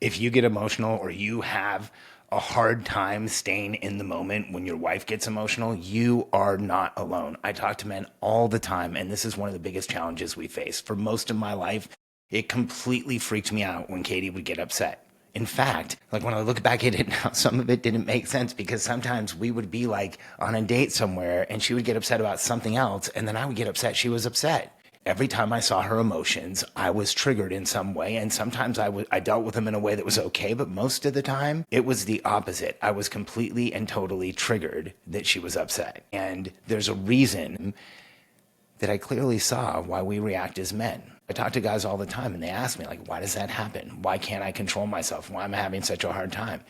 If you get emotional or you have a hard time staying in the moment when your wife gets emotional, you are not alone. I talk to men all the time, and this is one of the biggest challenges we face. For most of my life, it completely freaked me out when Katie would get upset. In fact, like when I look back at it now, some of it didn't make sense because sometimes we would be like on a date somewhere and she would get upset about something else, and then I would get upset she was upset. Every time I saw her emotions, I was triggered in some way. And sometimes I dealt with them in a way that was okay. But most of the time, it was the opposite. I was completely and totally triggered that she was upset. And there's a reason that I clearly saw why we react as men. I talk to guys all the time and they ask me, like, why does that happen? Why can't I control myself? Why am I having such a hard time?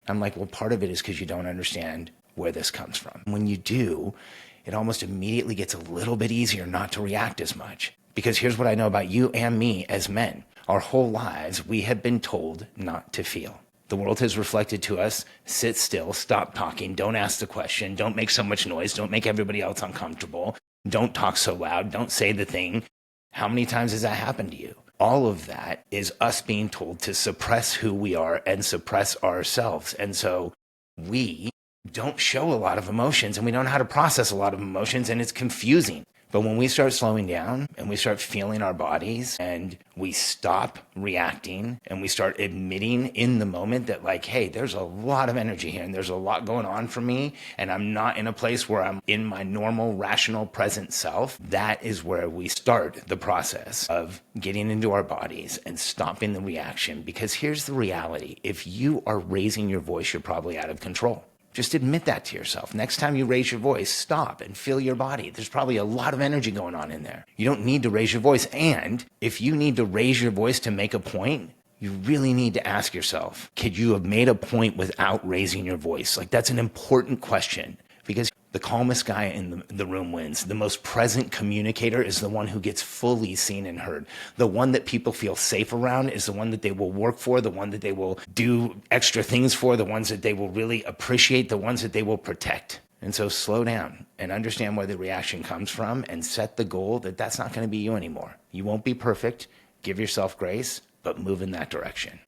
I'm like, well, part of it is because you don't understand where this comes from. When you do, it almost immediately gets a little bit easier not to react as much. Because here's what I know about you and me as men. Our whole lives, we have been told not to feel. The world has reflected to us, sit still, stop talking, don't ask the question, don't make so much noise, don't make everybody else uncomfortable, don't talk so loud, don't say the thing. How many times has that happened to you? All of that is us being told to suppress who we are and suppress ourselves. And so we don't show a lot of emotions and we don't know how to process a lot of emotions, and it's confusing. But when we start slowing down and we start feeling our bodies and we stop reacting and we start admitting in the moment that, like, hey, there's a lot of energy here and there's a lot going on for me and I'm not in a place where I'm in my normal, rational, present self, that is where we start the process of getting into our bodies and stopping the reaction. Because here's the reality. If you are raising your voice, you're probably out of control. Just admit that to yourself. Next time you raise your voice, stop and feel your body. There's probably a lot of energy going on in there. You don't need to raise your voice. And if you need to raise your voice to make a point, you really need to ask yourself, could you have made a point without raising your voice? Like, that's an important question, because the calmest guy in the room wins. The most present communicator is the one who gets fully seen and heard. The one that people feel safe around is the one that they will work for, the one that they will do extra things for, the ones that they will really appreciate, the ones that they will protect. And so slow down and understand where the reaction comes from and set the goal that that's not going to be you anymore. You won't be perfect. Give yourself grace, but move in that direction.